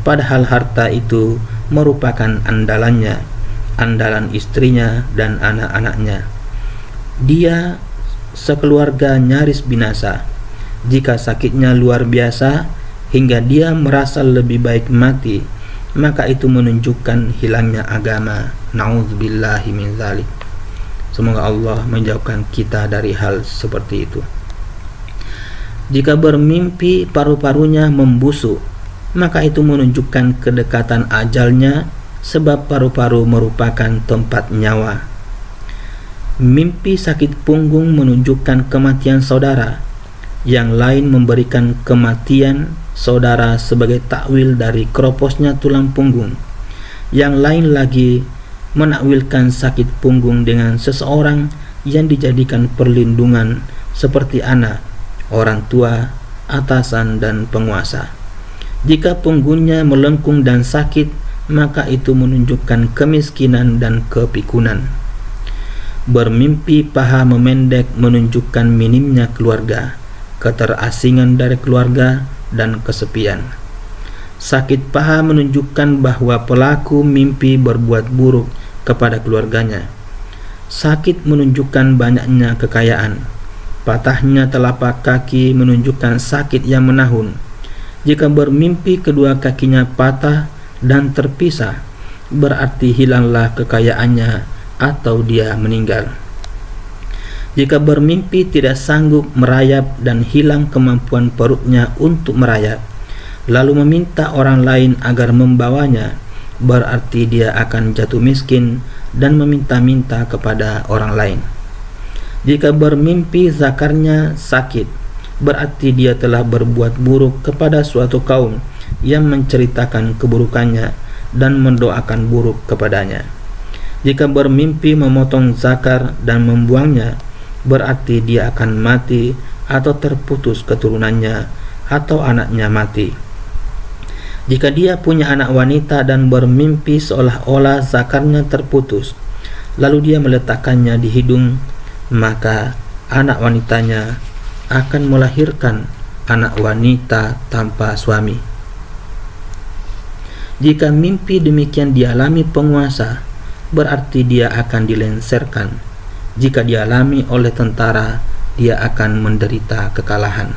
[SPEAKER 2] padahal harta itu merupakan andalannya, andalan istrinya dan anak-anaknya. Dia sekeluarga nyaris binasa. Jika sakitnya luar biasa hingga dia merasa lebih baik mati, maka itu menunjukkan hilangnya agama. Na'udzubillahi min dzalik. Semoga Allah menjauhkan kita dari hal seperti itu. Jika bermimpi paru-parunya membusuk, maka itu menunjukkan kedekatan ajalnya, sebab paru-paru merupakan tempat nyawa. Mimpi sakit punggung menunjukkan kematian saudara. Yang lain memberikan kematian saudara sebagai takwil dari keroposnya tulang punggung. Yang lain lagi menakwilkan sakit punggung dengan seseorang yang dijadikan perlindungan seperti anak, orang tua, atasan, dan penguasa. Jika punggungnya melengkung dan sakit, maka itu menunjukkan kemiskinan dan kepikunan. Bermimpi paha memendek menunjukkan minimnya keluarga, keterasingan dari keluarga, dan kesepian. Sakit paha menunjukkan bahwa pelaku mimpi berbuat buruk kepada keluarganya. Sakit menunjukkan banyaknya kekayaan. Patahnya telapak kaki menunjukkan sakit yang menahun. Jika bermimpi kedua kakinya patah dan terpisah, berarti hilanglah kekayaannya atau dia meninggal. Jika bermimpi tidak sanggup merayap dan hilang kemampuan perutnya untuk merayap, lalu meminta orang lain agar membawanya, berarti dia akan jatuh miskin dan meminta-minta kepada orang lain. Jika bermimpi zakarnya sakit, berarti dia telah berbuat buruk kepada suatu kaum yang menceritakan keburukannya dan mendoakan buruk kepadanya. Jika bermimpi memotong zakar dan membuangnya, berarti dia akan mati atau terputus keturunannya atau anaknya mati. Jika dia punya anak wanita dan bermimpi seolah-olah zakarnya terputus, lalu dia meletakkannya di hidung, maka anak wanitanya akan melahirkan anak wanita tanpa suami. Jika mimpi demikian dialami penguasa, berarti dia akan dilenserkan. Jika dialami oleh tentara, dia akan menderita kekalahan.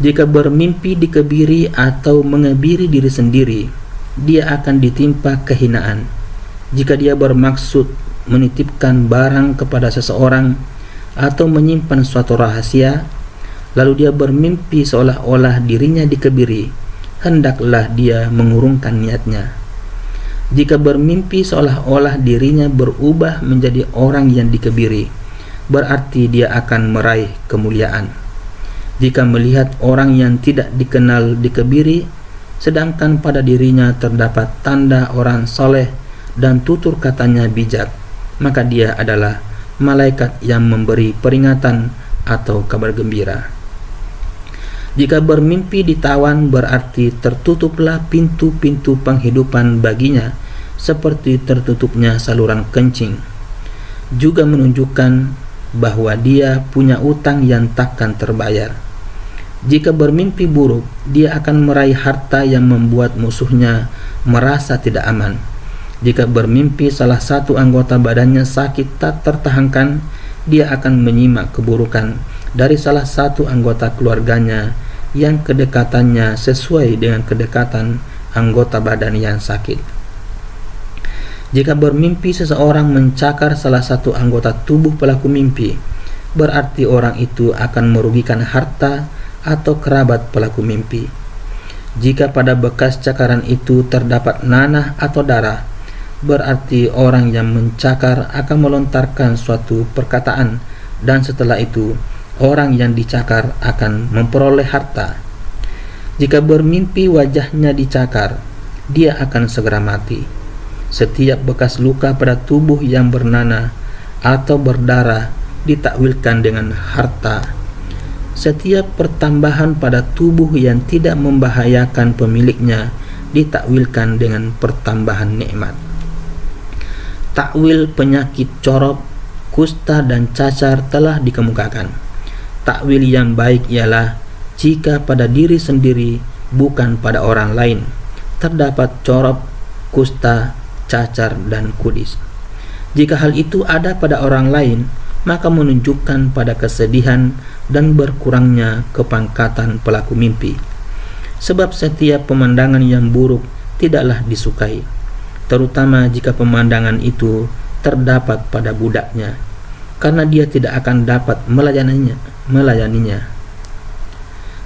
[SPEAKER 2] Jika bermimpi dikebiri atau mengebiri diri sendiri, dia akan ditimpa kehinaan. Jika dia bermaksud menitipkan barang kepada seseorang atau menyimpan suatu rahasia, lalu dia bermimpi seolah-olah dirinya dikebiri, hendaklah dia mengurungkan niatnya. Jika bermimpi seolah-olah dirinya berubah menjadi orang yang dikebiri, berarti dia akan meraih kemuliaan. Jika melihat orang yang tidak dikenal dikebiri, sedangkan pada dirinya terdapat tanda orang soleh dan tutur katanya bijak, maka dia adalah malaikat yang memberi peringatan atau kabar gembira. Jika bermimpi ditawan, berarti tertutuplah pintu-pintu penghidupan baginya, seperti tertutupnya saluran kencing. Juga menunjukkan bahwa dia punya utang yang takkan terbayar. Jika bermimpi buruk, dia akan meraih harta yang membuat musuhnya merasa tidak aman. Jika bermimpi salah satu anggota badannya sakit tak tertahankan, dia akan menyimak keburukan dari salah satu anggota keluarganya yang kedekatannya sesuai dengan kedekatan anggota badan yang sakit. Jika bermimpi seseorang mencakar salah satu anggota tubuh pelaku mimpi, berarti orang itu akan merugikan harta atau kerabat pelaku mimpi. Jika pada bekas cakaran itu terdapat nanah atau darah, berarti orang yang mencakar akan melontarkan suatu perkataan, dan setelah itu orang yang dicakar akan memperoleh harta. Jika bermimpi wajahnya dicakar, dia akan segera mati. Setiap bekas luka pada tubuh yang bernanah atau berdarah ditakwilkan dengan harta. Setiap pertambahan pada tubuh yang tidak membahayakan pemiliknya ditakwilkan dengan pertambahan nikmat. Takwil penyakit corop, kusta dan cacar telah dikemukakan. Takwil yang baik ialah jika pada diri sendiri bukan pada orang lain terdapat corop, kusta, cacar dan kudis. Jika hal itu ada pada orang lain, maka menunjukkan pada kesedihan dan berkurangnya kepangkatan pelaku mimpi. Sebab setiap pemandangan yang buruk tidaklah disukai, terutama jika pemandangan itu terdapat pada budaknya, karena dia tidak akan dapat melayaninya.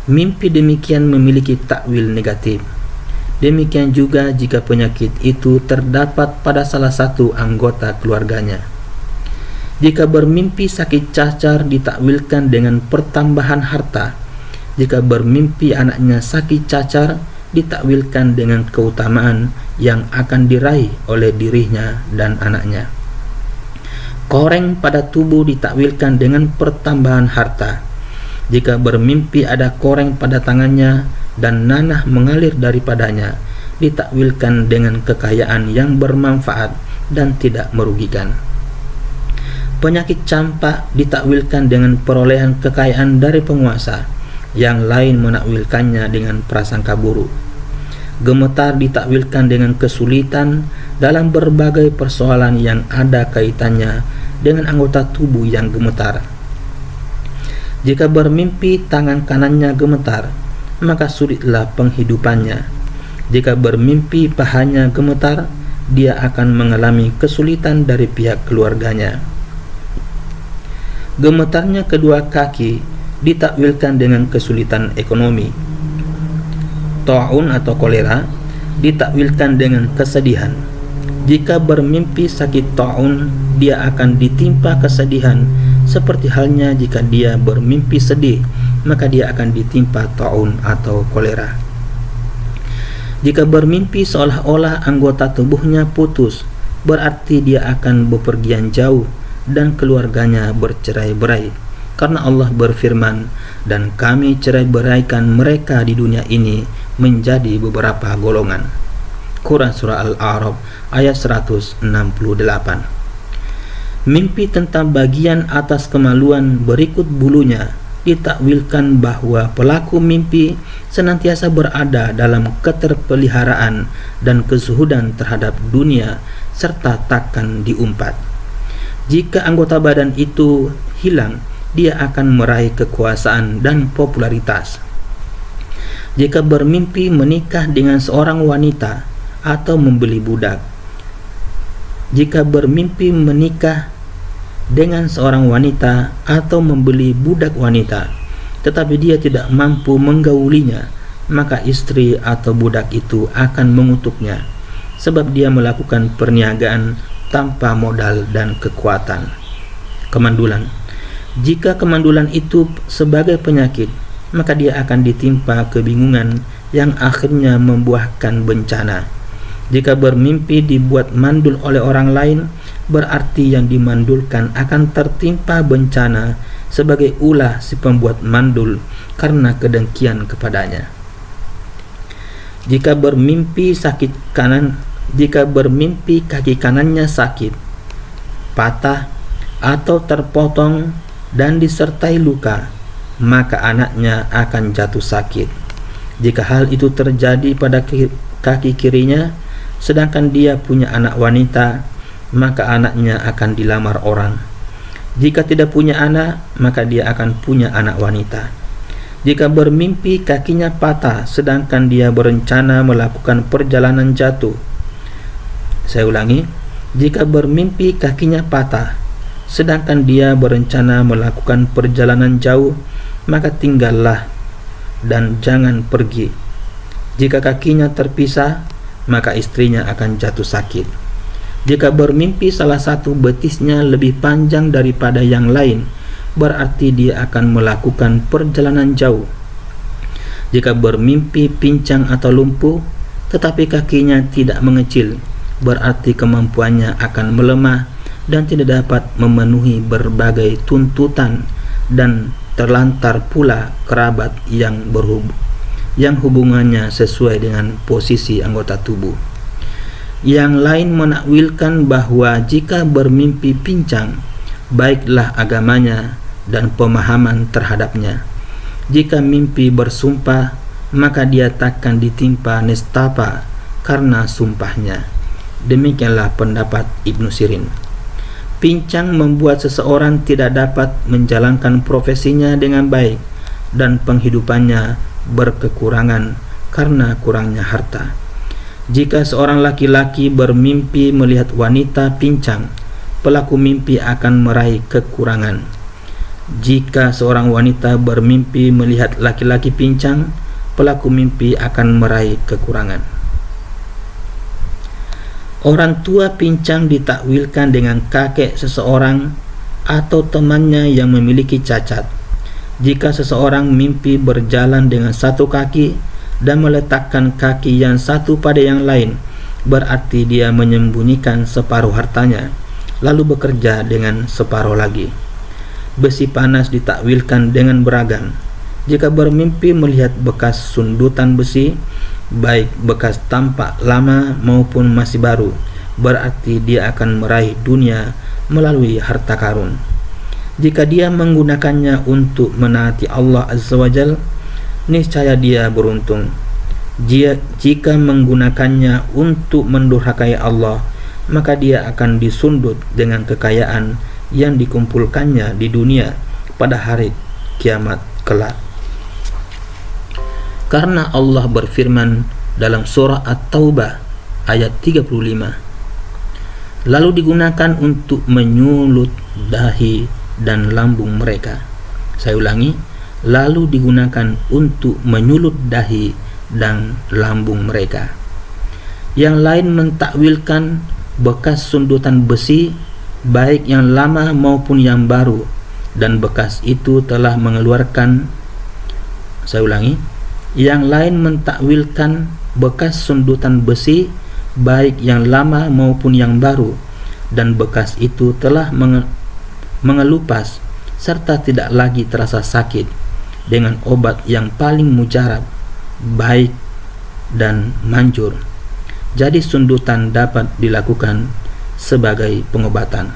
[SPEAKER 2] Mimpi demikian memiliki takwil negatif. Demikian juga jika penyakit itu terdapat pada salah satu anggota keluarganya. Jika bermimpi sakit cacar ditakwilkan dengan pertambahan harta. Jika bermimpi anaknya sakit cacar ditakwilkan dengan keutamaan yang akan diraih oleh dirinya dan anaknya. Koreng pada tubuh ditakwilkan dengan pertambahan harta. Jika bermimpi ada koreng pada tangannya dan nanah mengalir daripadanya, ditakwilkan dengan kekayaan yang bermanfaat dan tidak merugikan. Penyakit campak ditakwilkan dengan perolehan kekayaan dari penguasa, yang lain menakwilkannya dengan prasangka buruk. Gemetar ditakwilkan dengan kesulitan dalam berbagai persoalan yang ada kaitannya dengan anggota tubuh yang gemetar. Jika bermimpi tangan kanannya gemetar, maka sulitlah penghidupannya. Jika bermimpi pahanya gemetar, dia akan mengalami kesulitan dari pihak keluarganya. Gemetarnya kedua kaki ditakwilkan dengan kesulitan ekonomi. Ta'un atau kolera ditakwilkan dengan kesedihan. Jika bermimpi sakit ta'un, dia akan ditimpa kesedihan, seperti halnya jika dia bermimpi sedih, maka dia akan ditimpa ta'un atau kolera. Jika bermimpi seolah-olah anggota tubuhnya putus, berarti dia akan bepergian jauh dan keluarganya bercerai-berai. Karena Allah berfirman, dan kami cerai-beraikan mereka di dunia ini menjadi beberapa golongan. Quran Surah Al-A'raf ayat 168. Mimpi tentang bagian atas kemaluan berikut bulunya ditakwilkan bahwa pelaku mimpi senantiasa berada dalam keterpeliharaan dan kezuhudan terhadap dunia serta takkan diumpat. Jika anggota badan itu hilang, dia akan meraih kekuasaan dan popularitas. Jika bermimpi menikah dengan seorang wanita atau membeli budak. Jika bermimpi menikah dengan seorang wanita atau membeli budak wanita, tetapi dia tidak mampu menggaulinya, maka istri atau budak itu akan mengutuknya, sebab dia melakukan perniagaan tanpa modal dan kekuatan. Kemandulan. Jika kemandulan itu sebagai penyakit, maka dia akan ditimpa kebingungan yang akhirnya membuahkan bencana. Jika bermimpi dibuat mandul oleh orang lain, berarti yang dimandulkan akan tertimpa bencana sebagai ulah si pembuat mandul karena kedengkian kepadanya. Jika bermimpi kaki kanannya sakit, patah atau terpotong dan disertai luka, maka anaknya akan jatuh sakit. Jika hal itu terjadi pada kaki kirinya, sedangkan dia punya anak wanita, maka anaknya akan dilamar orang. Jika tidak punya anak, maka dia akan punya anak wanita. Jika bermimpi kakinya patah, sedangkan dia berencana melakukan perjalanan jatuh. Saya ulangi, Jika bermimpi kakinya patah, sedangkan dia berencana melakukan perjalanan jauh, maka tinggallah dan jangan pergi. Jika kakinya terpisah, maka istrinya akan jatuh sakit. Jika bermimpi salah satu betisnya lebih panjang daripada yang lain, berarti dia akan melakukan perjalanan jauh. Jika bermimpi pincang atau lumpuh, tetapi kakinya tidak mengecil, berarti kemampuannya akan melemah dan tidak dapat memenuhi berbagai tuntutan, dan terlantar pula kerabat yang hubungannya sesuai dengan posisi anggota tubuh. Yang lain menakwilkan bahwa jika bermimpi pincang, baiklah agamanya dan pemahaman terhadapnya. Jika mimpi bersumpah, maka dia takkan ditimpa nestapa karena sumpahnya. Demikianlah pendapat Ibnu Sirin. Pincang membuat seseorang tidak dapat menjalankan profesinya dengan baik dan penghidupannya berkekurangan karena kurangnya harta. Jika seorang laki-laki bermimpi melihat wanita pincang, pelaku mimpi akan meraih kekurangan. Jika seorang wanita bermimpi melihat laki-laki pincang, pelaku mimpi akan meraih kekurangan. Orang tua pincang ditakwilkan dengan kakek seseorang atau temannya yang memiliki cacat. Jika seseorang mimpi berjalan dengan satu kaki dan meletakkan kaki yang satu pada yang lain, berarti dia menyembunyikan separuh hartanya, lalu bekerja dengan separuh lagi. Besi panas ditakwilkan dengan beragam. Jika bermimpi melihat bekas sundutan besi, baik bekas tampak lama maupun masih baru, berarti dia akan meraih dunia melalui harta karun. Jika dia menggunakannya untuk menaati Allah Azza wa Jalla, niscaya dia beruntung. Jika menggunakannya untuk mendurhakai Allah, maka dia akan disundut dengan kekayaan yang dikumpulkannya di dunia pada hari kiamat kelak. Karena Allah berfirman dalam surah At-Taubah ayat 35, lalu digunakan untuk menyulut dahi dan lambung mereka. Saya ulangi, lalu digunakan untuk menyulut dahi dan lambung mereka. Yang lain mentakwilkan bekas sundutan besi, baik yang lama maupun yang baru, dan bekas itu telah mengeluarkan. Saya ulangi, yang lain mentakwilkan bekas sundutan besi, baik yang lama maupun yang baru, dan bekas itu telah mengelupas serta tidak lagi terasa sakit dengan obat yang paling mujarab, baik dan manjur. Jadi sundutan dapat dilakukan sebagai pengobatan.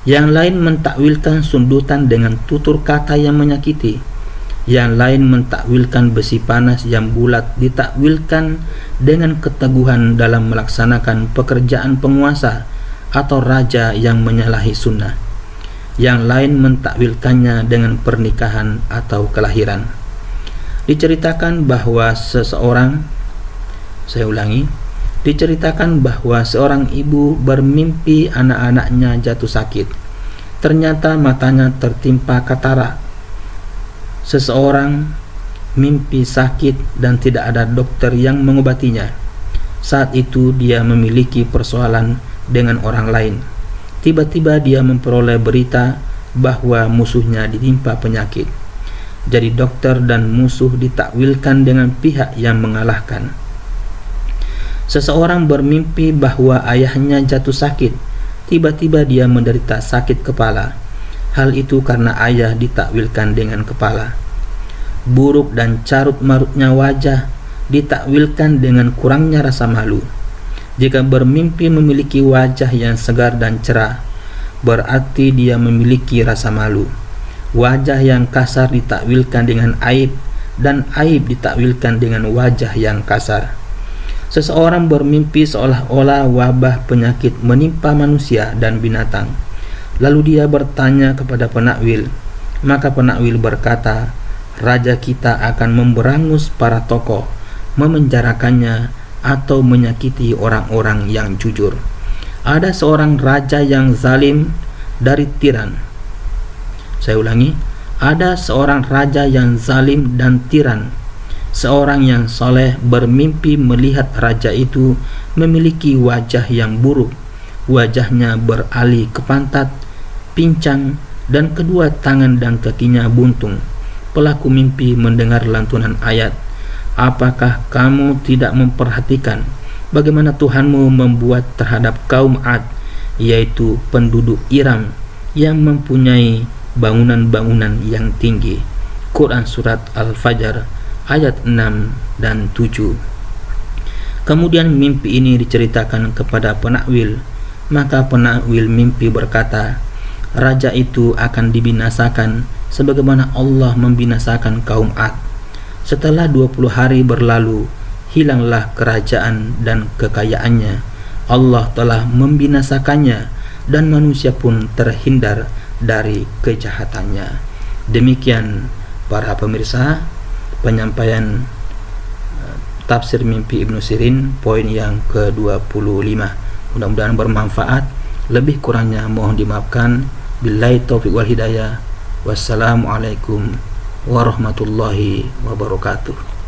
[SPEAKER 2] Yang lain mentakwilkan sundutan dengan tutur kata yang menyakiti. Yang lain mentakwilkan besi panas yang bulat ditakwilkan dengan keteguhan dalam melaksanakan pekerjaan penguasa atau raja yang menyalahi sunnah. Yang lain mentakwilkannya dengan pernikahan atau kelahiran. Diceritakan bahwa diceritakan bahwa seorang ibu bermimpi anak-anaknya jatuh sakit. Ternyata matanya tertimpa katarak. Seseorang mimpi sakit dan tidak ada dokter yang mengobatinya. Saat itu dia memiliki persoalan dengan orang lain. Tiba-tiba dia memperoleh berita bahwa musuhnya ditimpa penyakit. Jadi dokter dan musuh ditakwilkan dengan pihak yang mengalahkan. Seseorang bermimpi bahwa ayahnya jatuh sakit. Tiba-tiba dia menderita sakit kepala. Hal itu karena ayah ditakwilkan dengan kepala. Buruk dan carut marutnya wajah ditakwilkan dengan kurangnya rasa malu. Jika bermimpi memiliki wajah yang segar dan cerah, berarti dia memiliki rasa malu. Wajah yang kasar ditakwilkan dengan aib, dan aib ditakwilkan dengan wajah yang kasar. Seseorang bermimpi seolah-olah wabah penyakit menimpa manusia dan binatang. Lalu dia bertanya kepada penakwil. Maka penakwil berkata, raja kita akan memberangus para tokoh, memenjarakannya, atau menyakiti orang-orang yang jujur. Ada seorang raja yang zalim dari tiran. Saya ulangi, ada seorang raja yang zalim dan tiran. Seorang yang soleh bermimpi melihat raja itu memiliki wajah yang buruk. Wajahnya berali ke pantat, pincang, dan kedua tangan dan kakinya buntung. Pelaku mimpi mendengar lantunan ayat, "Apakah kamu tidak memperhatikan bagaimana Tuhanmu membuat terhadap kaum Ad, yaitu penduduk Iram, yang mempunyai bangunan-bangunan yang tinggi?" Quran Surat Al-Fajr ayat 6 dan 7. Kemudian mimpi ini diceritakan kepada penakwil. Maka penakwil mimpi berkata, raja itu akan dibinasakan sebagaimana Allah membinasakan kaum Ad. Setelah 20 hari berlalu, hilanglah kerajaan dan kekayaannya. Allah telah membinasakannya dan manusia pun terhindar dari kejahatannya. Demikian para pemirsa, penyampaian tafsir mimpi Ibnu Sirin poin yang ke-25. Mudah-mudahan bermanfaat. Lebih kurangnya mohon dimaafkan. Billahi taufiq wal hidayah. Wassalamualaikum warahmatullahi wabarakatuh.